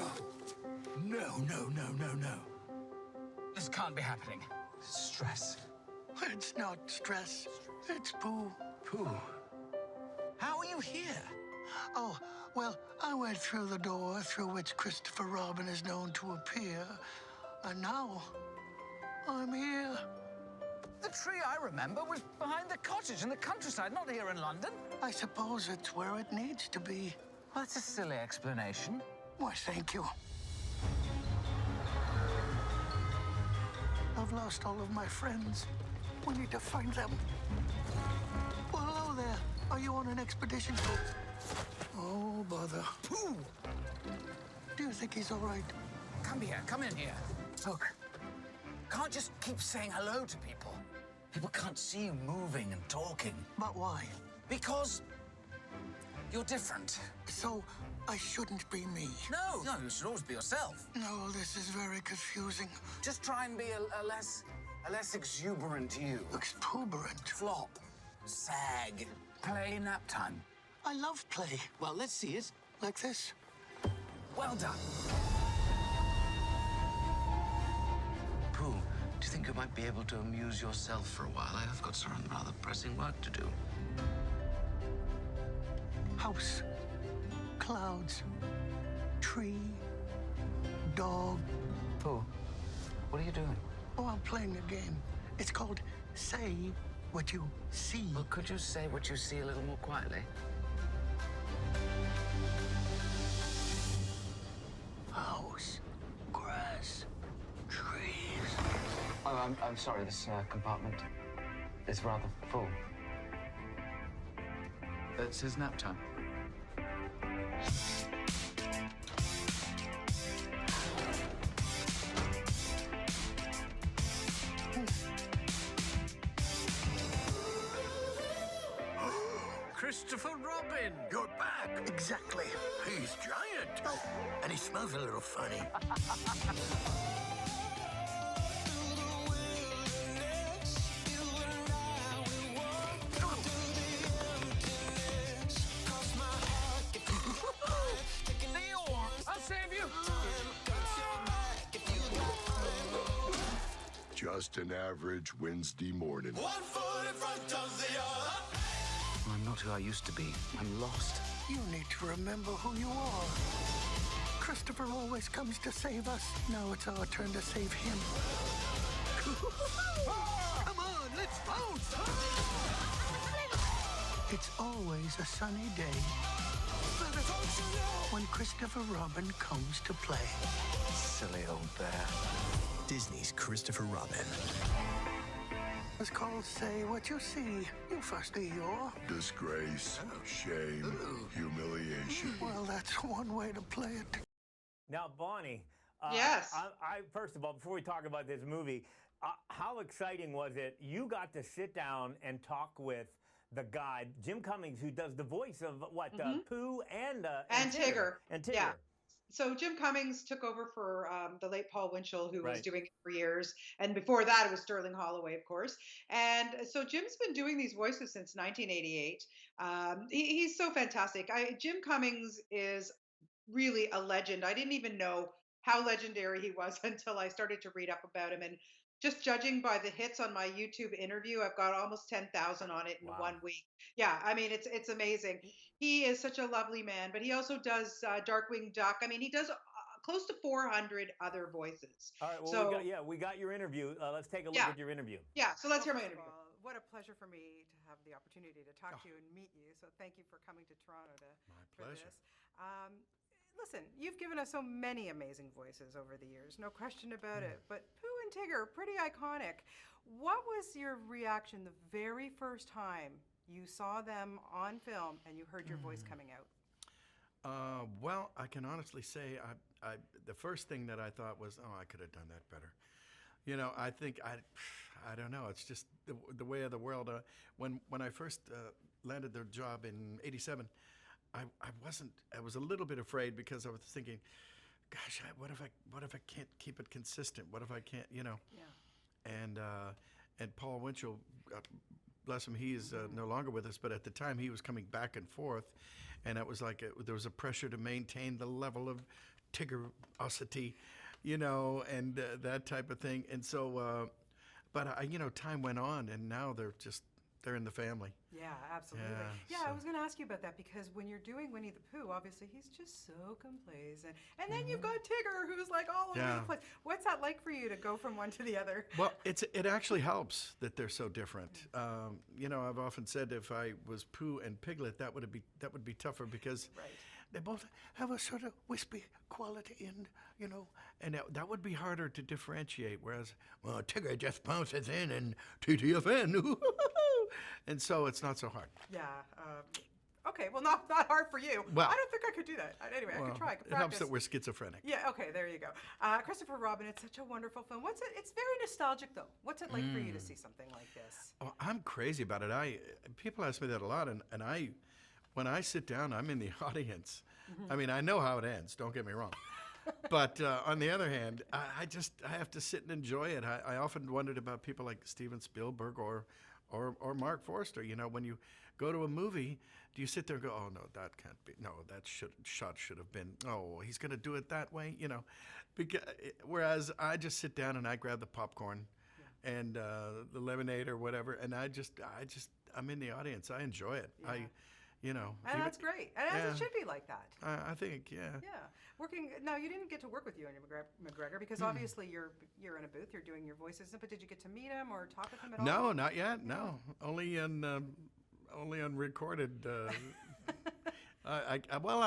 No, no, no, no, no. This can't be happening. Stress. It's not stress. It's Pooh. Pooh? How are you here? Oh, well, I went through the door through which Christopher Robin is known to appear, and now I'm here. The tree I remember was behind the cottage in the countryside, not here in London. I suppose it's where it needs to be. Well, that's a silly explanation. Why, thank you. I've lost all of my friends. We need to find them. Well, hello there. Are you on an expedition? Oh, bother. Pooh! Do you think he's all right? Come here, come in here. Look, can't just keep saying hello to people. People can't see you moving and talking. But why? Because you're different. So I shouldn't be me? No, you should always be yourself. No, this is very confusing. Just try and be a less exuberant you. Exuberant? Flop. Sag. Play nap time. I love play. Well, let's see it. Like this. Well done. Pooh, do you think you might be able to amuse yourself for a while? I have got some rather pressing work to do. House. Clouds. Tree. Dog. Pooh, what are you doing? Oh, I'm playing a game. It's called Say What You See. Well, could you say what you see a little more quietly? House. Grass. Trees. Oh, I'm sorry, this compartment is rather full. It's his nap time. Christopher Robin! You're back. Exactly. He's giant. Oh, and he smells a little funny. I'll save you! Just an average Wednesday morning. One foot in front of the other. I'm not who I used to be. I'm lost. You need to remember who you are. Christopher always comes to save us. Now it's our turn to save him. Come on, let's bounce! It's always a sunny day when Christopher Robin comes to play. Silly old bear. Disney's Christopher Robin. It's called Say What You See. You first, Eeyore. Disgrace, shame, humiliation. Well, that's one way to play it. Now, Bonnie. Yes. I first of all, before we talk about this movie, how exciting was it? You got to sit down and talk with the guy, Jim Cummings, who does the voice of what, Pooh and Tigger. And Tigger. Yeah. So Jim Cummings took over for the late Paul Winchell, who was doing it for years. And before that, it was Sterling Holloway, of course. And so Jim's been doing these voices since 1988. He's so fantastic. Jim Cummings is really a legend. I didn't even know how legendary he was until I started to read up about him. And just judging by the hits on my YouTube interview, I've got almost 10,000 on it in 1 week. Yeah, I mean, it's amazing. He is such a lovely man, but he also does Darkwing Duck. I mean, he does close to 400 other voices. All right, well, so, we got your interview. Let's take a look at your interview. Yeah, so let's hear my interview. What a pleasure for me to have the opportunity to talk to you and meet you. So thank you for coming to Toronto for this. Listen, you've given us so many amazing voices over the years, no question about it. But Pooh and Tigger, pretty iconic. What was your reaction the very first time you saw them on film and you heard your voice coming out? Well, I can honestly say the first thing that I thought was, oh, I could have done that better. You know, I think, I don't know, it's just the way of the world. When I first landed the job in '87, I was a little bit afraid because I was thinking, gosh, what if I can't keep it consistent? What if I can't, Yeah. And Paul Winchell, bless him, he is no longer with us, but at the time he was coming back and forth, and it was like there was a pressure to maintain the level of Tiggerosity, and that type of thing. And so, but time went on, and now they're in the family. Yeah, absolutely. Yeah, I was going to ask you about that because when you're doing Winnie the Pooh, obviously he's just so complacent. And then you've got Tigger who's like all over the place. What's that like for you to go from one to the other? Well, it actually helps that they're so different. I've often said if I was Pooh and Piglet, that would be tougher because they both have a sort of wispy quality and that would be harder to differentiate. Whereas, well, Tigger just bounces in and TTFN. And so it's not so hard. Yeah. Okay. Well, not hard for you. Well, I don't think I could do that. Anyway, I could try. I could practice. It helps that we're schizophrenic. Yeah. Okay. There you go. Christopher Robin. It's such a wonderful film. It's very nostalgic, though. What's it like for you to see something like this? Oh, I'm crazy about it. People ask me that a lot, and when I sit down, I'm in the audience. I mean, I know how it ends. Don't get me wrong. But on the other hand, I have to sit and enjoy it. I often wondered about people like Steven Spielberg or Mark Forster. When you go to a movie, do you sit there and go, oh, no, that can't be. No, that shot should have been. Oh, he's going to do it that way, Whereas I just sit down and I grab the popcorn and the lemonade or whatever, and I'm in the audience. I enjoy it. Yeah. And that's great. And it should be like that. I think, yeah. Yeah. Now, you didn't get to work with Ewan McGregor because obviously you're in a booth, you're doing your voices, but did you get to meet him or talk with him at all? No, not yet. No, only unrecorded. I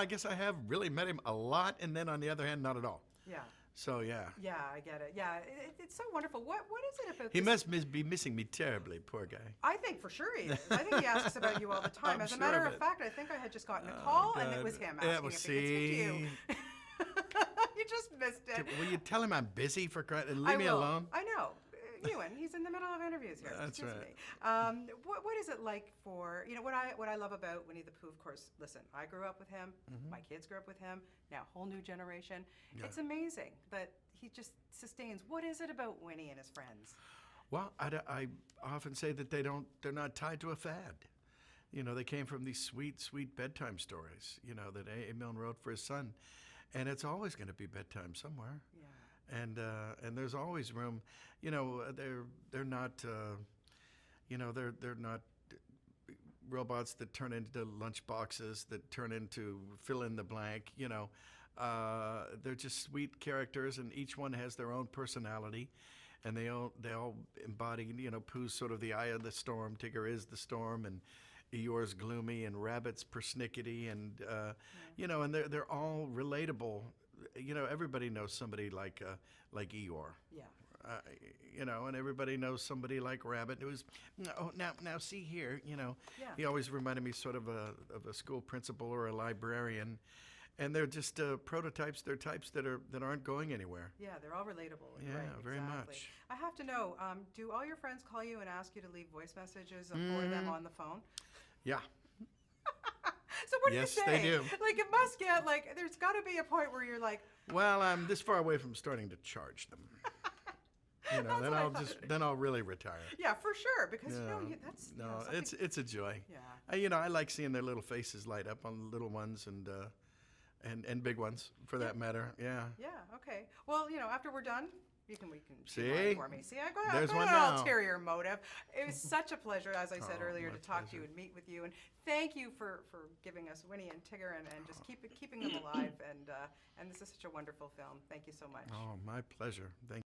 guess I have really met him a lot, and then on the other hand, not at all. Yeah. So yeah. Yeah, I get it. Yeah, it's so wonderful. What is it about? He must be missing me terribly, poor guy. I think for sure he is. I think he asks about you all the time. As a matter of fact, I think I had just gotten a call, and it was him asking if he could speak to you. You just missed it. Will you tell him I'm busy for crying and leave me alone? I know. Ewan, he's in the middle of interviews here. That's right. What is it like for what I love about Winnie the Pooh? Of course, listen, I grew up with him. My kids grew up with him. Now, whole new generation. Yeah. It's amazing that he just sustains. What is it about Winnie and his friends? Well, I often say that they're not tied to a fad. They came from these sweet, sweet bedtime stories. That A. Milne wrote for his son, and it's always going to be bedtime somewhere. Yeah. And there's always room. They're not they're not robots that turn into lunch boxes that turn into fill in the blank. They're just sweet characters, and each one has their own personality, and they all embody. Pooh's sort of the eye of the storm. Tigger is the storm, and Eeyore's gloomy, and Rabbit's persnickety, and and they're all relatable. Everybody knows somebody like Eeyore. Yeah. And everybody knows somebody like Rabbit who's, now see here, Yeah. He always reminded me sort of a school principal or a librarian, and they're just prototypes. They're types that aren't going anywhere. Yeah, they're all relatable. Yeah, right, very exactly. much. I have to know, do all your friends call you and ask you to leave voice messages for them on the phone? Yeah. So what do you yes, say? They do. Like it must get there's got to be a point where you're like, well, I'm this far away from starting to charge them. Then I'll really retire. Yeah, for sure, because that's it's a joy. Yeah. I like seeing their little faces light up on little ones and big ones for that matter. Yeah. Yeah. Okay. Well, after we're done, we can see for me. See, I There's got one an now. ulterior motive. It was such a pleasure, as I said earlier, to talk to you and meet with you. And thank you for giving us Winnie and Tigger and just keeping them alive. And this is such a wonderful film. Thank you so much. Oh, my pleasure. Thank you.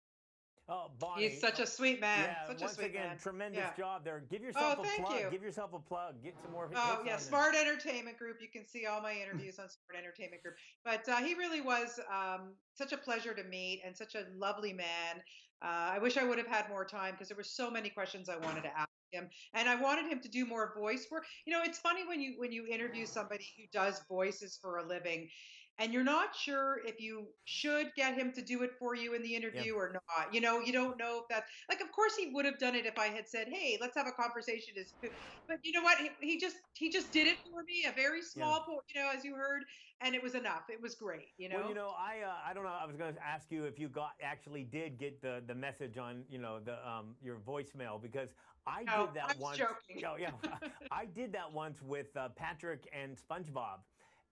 Oh, Bonnie. He's such a sweet man. Yeah, such once a sweet again, man. tremendous Yeah. job there. Give yourself a thank plug. you. Give yourself a plug. Get some more. Oh, hits yeah, on Smart Entertainment Group. You can see all my interviews on Smart Entertainment Group. But he really was such a pleasure to meet and such a lovely man. I wish I would have had more time because there were so many questions I wanted to ask him, and I wanted him to do more voice work. It's funny when you interview somebody who does voices for a living. and you're not sure if you should get him to do it for you in the interview or not. You know, you don't know if that, like, of course he would have done it if I had said, hey, let's have a conversation. But you know what? He just did it for me, a very small point, you know, as you heard, and it was enough. It was great, you know? Well, you know, I don't know. I was going to ask you if you actually did get the message on, you know, the your voicemail, because I did that I'm once. joking. Oh, yeah. I did that once with Patrick and SpongeBob.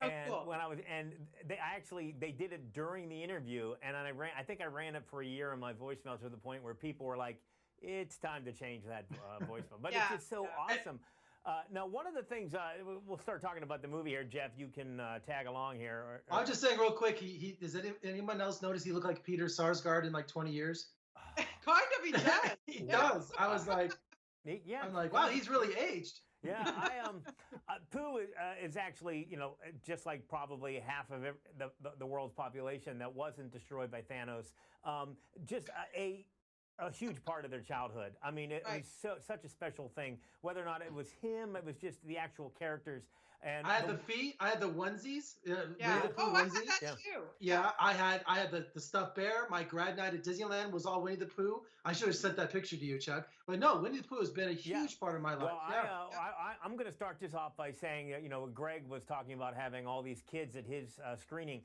Oh, And cool. when they did it during the interview, and I think I ran it for a year in my voicemail to the point where people were like, it's time to change that voicemail. But it's just so awesome. Now, one of the things, we'll start talking about the movie here. Jeff, you can tag along here. I was just saying real quick, does anyone else notice he looked like Peter Sarsgaard in like 20 years? Kind of, he does. He does. I was like, I'm like, wow, he's really aged. Yeah, Pooh is actually, you know, just like probably half of the world's population that wasn't destroyed by Thanos. Just a huge part of their childhood. I mean, it was such a special thing. Whether or not it was him, it was just the actual characters. And I had the feet. I had the onesies. Yeah. Winnie the Pooh Oh, I had onesie. that too. Yeah, I had the stuffed bear. My grad night at Disneyland was all Winnie the Pooh. I should have sent that picture to you, Chuck. But no, Winnie the Pooh has been a huge part of my life. Well, I'm going to start this off by saying, you know, Greg was talking about having all these kids at his screening.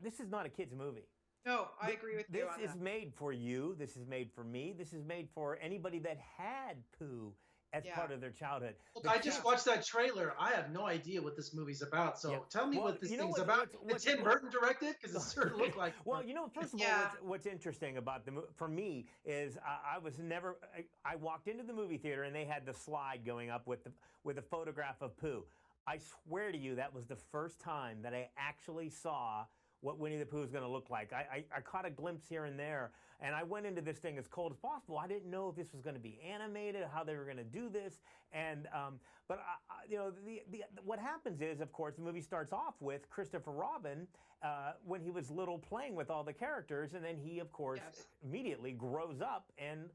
This is not a kid's movie. No, I agree with you on This that. is made for you. This is made for me. This is made for anybody that had Pooh as part of their childhood. Look, I just watched that trailer. I have no idea what this movie's about. So tell me what this thing's about. Did Tim Burton direct it? Because it sure looked like. Well, you know, first of all, what's interesting about the movie for me is I walked into the movie theater and they had the slide going up with a photograph of Pooh. I swear to you, that was the first time that I actually saw what Winnie the Pooh is going to look like. I caught a glimpse here and there, and I went into this thing as cold as possible. I didn't know if this was going to be animated, how they were going to do this, and but you know, what happens is, of course, the movie starts off with Christopher Robin when he was little, playing with all the characters, and then he, of course, immediately grows up and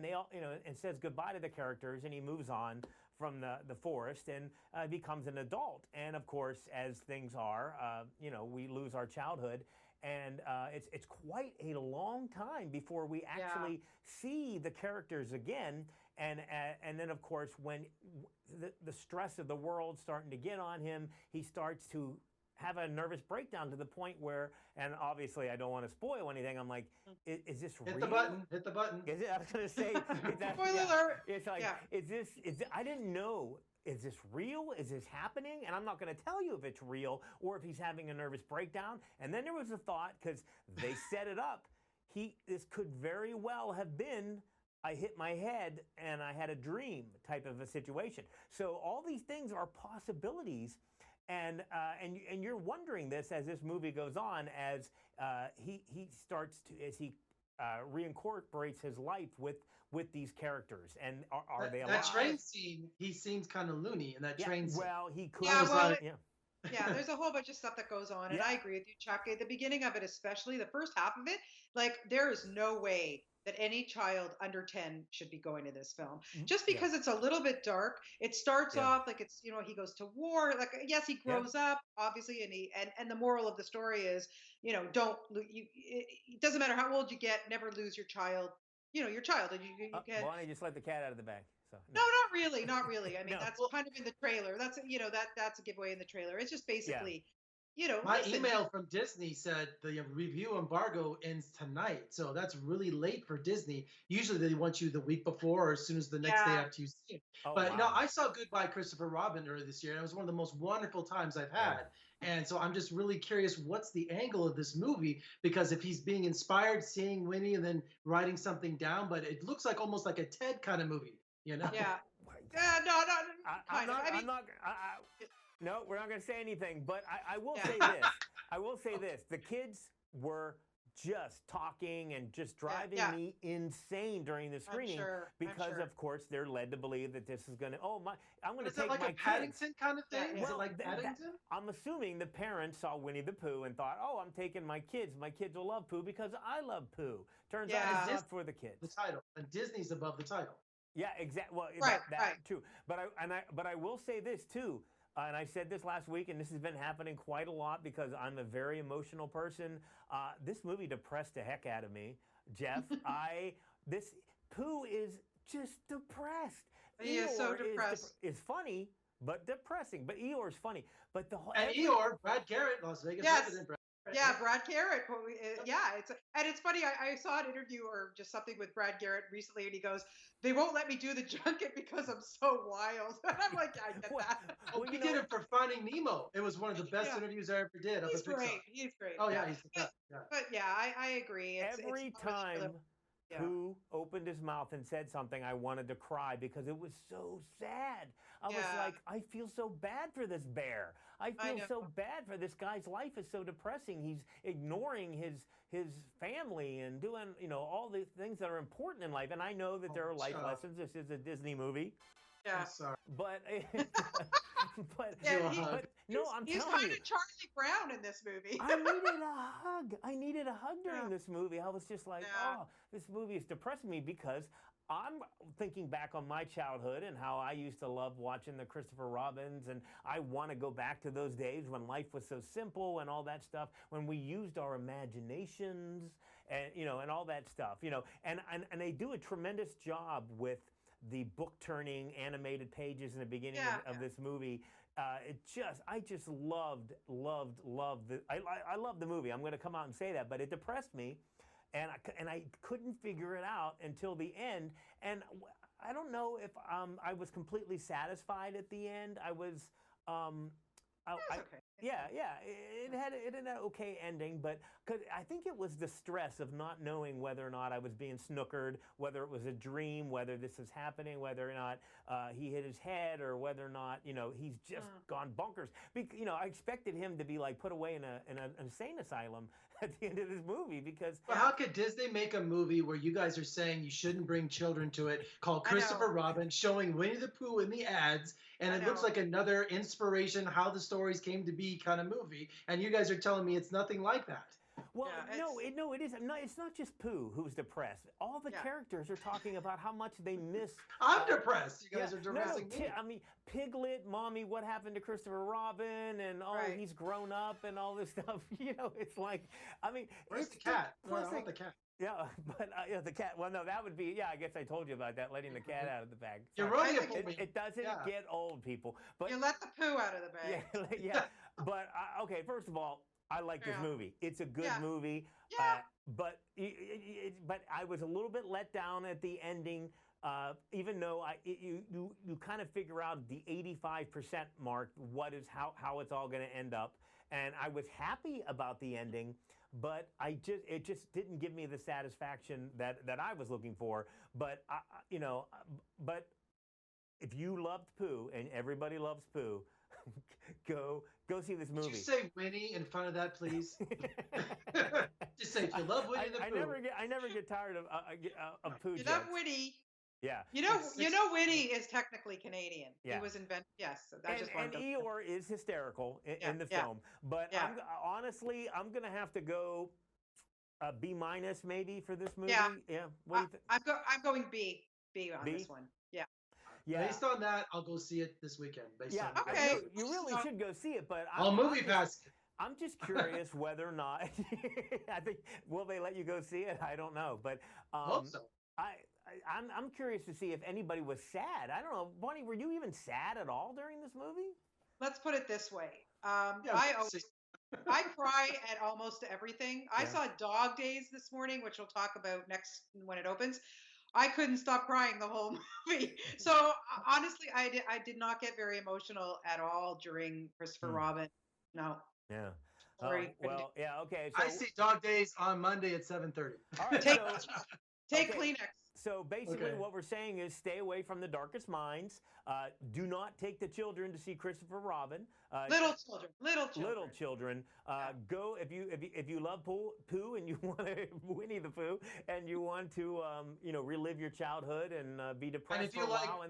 they all, you know, and says goodbye to the characters, and he moves on from the forest and becomes an adult. And of course, as things are, you know, we lose our childhood, and it's quite a long time before we actually see the characters again. And then, of course, when the stress of the world starting to get on him, he starts to have a nervous breakdown to the point where, and obviously I don't want to spoil anything, I'm like, is this real? Hit the button. Is it? I was going to say, spoiler alert. It's like, is this, I didn't know, is this real? Is this happening? And I'm not going to tell you if it's real or if he's having a nervous breakdown. And then there was a thought, because they set it up, this could very well have been, I hit my head and I had a dream type of a situation. So all these things are possibilities. And you're wondering this as this movie goes on, as he starts to, as he reincorporates his life with these characters, and are they alive? That train scene, he seems kind of loony in that train scene. Well, he could. Yeah, there's a whole bunch of stuff that goes on, and I agree with you, Chuck. At the beginning of it, especially the first half of it, like, there is no way that any child under 10 should be going to this film. Just because it's a little bit dark. It starts off like it's, you know, he goes to war. Like, yes, he grows up, obviously, and the moral of the story is, you know, it doesn't matter how old you get, never lose your child. You know, your childhood. You get. Why don't you just let the cat out of the bag? So, no, not really, not really. I mean, that's kind of in the trailer. That's, you know, that's a giveaway in the trailer. It's just basically. You know, my email from Disney said the review embargo ends tonight, so that's really late for Disney. Usually they want you the week before or as soon as the next day after you see it. But no, I saw Goodbye Christopher Robin earlier this year, and it was one of the most wonderful times I've had. And so I'm just really curious, what's the angle of this movie? Because if he's being inspired, seeing Winnie and then writing something down, but it looks like almost like a Ted kind of movie, you know? Yeah. No, we're not going to say anything, but I will say this. I will say this. The kids were just talking and just driving me insane during the screening because, of course, they're led to believe that this is going to, I'm going to take my kids. Is it like a Paddington kind of thing? Is it like Paddington? I'm assuming the parents saw Winnie the Pooh and thought, I'm taking my kids. My kids will love Pooh because I love Pooh. Turns out it's not for the kids. The title. And Disney's above the title. Yeah, exactly. Well, right. True. But I will say this too. and I said this last week, and this has been happening quite a lot because I'm a very emotional person. This movie depressed the heck out of me, Jeff. This Pooh is just depressed. He is so depressed. Is funny, but depressing. But Eeyore's funny. But the whole and Eeyore, Brad Garrett, Las Vegas resident. Yeah, Brad Garrett. Yeah, it's funny. I saw an interview or just something with Brad Garrett recently, and he goes, "They won't let me do the junket because I'm so wild." And I'm like, I get that. Well, he did it for Finding Nemo. It was one of the best interviews I ever did. He's great. He's great. Oh yeah, he's the best. But yeah, I agree. Every time Pooh opened his mouth and said something, I wanted to cry because it was so sad. I was like, I feel so bad for this bear. I feel so bad for this guy's life is so depressing. He's ignoring his family and doing, all the things that are important in life. And I know that there are life lessons. This is a Disney movie. Yeah. I'm sorry. But I'm he's telling kind you, of Charlie Brown in this movie. I needed a hug. I needed a hug during this movie. I was just like, oh, this movie is depressing me because I'm thinking back on my childhood and how I used to love watching the Christopher Robins, and I want to go back to those days when life was so simple and all that stuff, when we used our imaginations and and all that stuff, and they do a tremendous job with the book-turning animated pages in the beginning of this movie. I just loved I loved the movie. I'm going to come out and say that, but it depressed me, and I couldn't figure it out until the end. And I don't know if I was completely satisfied at the end. I was. Okay. It had an okay ending, but I think it was the stress of not knowing whether or not I was being snookered, whether it was a dream, whether this is happening, whether or not he hit his head, or whether or not he's just gone bonkers. I expected him to be like put away in an insane asylum at the end of this movie because. Well, how could Disney make a movie where you guys are saying you shouldn't bring children to it, called Christopher Robin, showing Winnie the Pooh in the ads, and it looks like another inspiration, how the stories came to be kind of movie, and you guys are telling me it's nothing like that? Well, no, it isn't. No, it's not just Pooh who's depressed. All the characters are talking about how much they miss. I'm depressed. You guys are depressing me. I mean, Piglet, Mommy, what happened to Christopher Robin? And he's grown up and all this stuff. It's like, I mean, where's the cat? I want the cat. Yeah, but the cat. Well, no, that would be. Yeah, I guess I told you about that, letting the cat out of the bag. You're running it doesn't get old, people. But you let the Pooh out of the bag. Yeah. But okay, first of all, I like this movie. It's a good movie. Yeah. But I was a little bit let down at the ending. Even though you kind of figure out the 85% mark, how it's all going to end up, and I was happy about the ending, but it just didn't give me the satisfaction that I was looking for. But but if you loved Pooh, and everybody loves Pooh, go see this movie. Did you say Winnie in front of that, please? Just say if you love Winnie the Pooh. I never get tired of Pooh. You love Winnie. Yeah. You know Winnie is technically Canadian. Yeah. He was invented. Yes. So and Eeyore is hysterical in the film. But honestly, I'm going to have to go B- maybe for this movie. Yeah. What do you think? I'm going B on this one. Yeah. Yeah. Based on that, I'll go see it this weekend. Okay. You really should go see it, but I'll movie pass. I'm just curious whether or not I think will they let you go see it? I don't know, but hope so. I'm curious to see if anybody was sad. I don't know, Bonnie, were you even sad at all during this movie? Let's put it this way. I cry at almost everything. I saw Dog Days this morning, which we'll talk about next when it opens. I couldn't stop crying the whole movie. So honestly, I did not get very emotional at all during Christopher Robin. No. Yeah. Sorry. Okay. So, I see Dog Days on Monday at 7:30. All right. Take Kleenex. So basically what we're saying is stay away from the darkest minds. Do not take the children to see Christopher Robin. Little children. Go if you love Pooh and you want to Winnie the Pooh and you want to relive your childhood and be depressed and if for you a while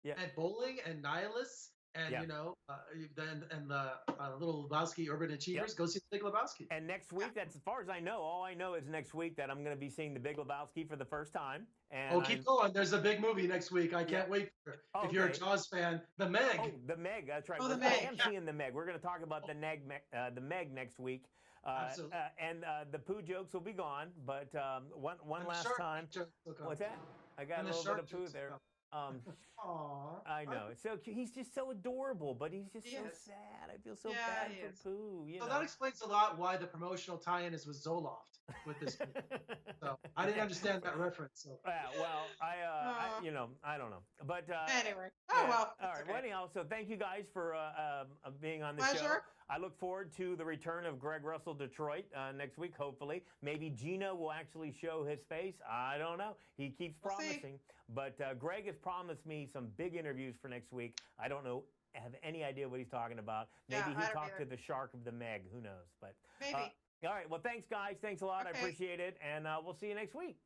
like bowling and nihilists And Yep. you know, then and the Little Lebowski Urban Achievers, go see the Big Lebowski. And next week, that's as far as I know. All I know is next week that I'm going to be seeing the Big Lebowski for the first time. And Oh, keep going. There's a big movie next week. I can't wait for it. Oh, If you're a okay. Jaws fan, The Meg. Oh, the Meg. That's right. Oh, the Well, I Meg. am seeing the Meg. We're going to talk about the Meg next week. Absolutely. And the Pooh jokes will be gone. But one And last shark time. jokes will come. What's that? I got And a the little bit shark of Pooh jokes there. will come. Aw. I know. It's so cute. He's just so adorable, but he's just so Yes. sad. I feel so Yeah, bad he for is. Pooh. You So know. that explains a lot why the promotional tie-in is with Zoloft with this movie. So I didn't understand that reference. So Well, I you know, I don't know, but Anyway. Oh, well, All it's right. okay. Well, anyhow, so thank you guys for being on the show. Pleasure. I look forward to the return of Greg Russell Detroit next week. Hopefully, maybe Gino will actually show his face. I don't know. He keeps We'll see. promising, but Greg has promised me some big interviews for next week. I don't know. Have any idea what he's talking about? Maybe Yeah, he I don't talked to either. the shark of the Meg. Who knows? But Maybe. all right. Well, thanks, guys. Thanks a lot. I Okay. appreciate it, and we'll see you next week.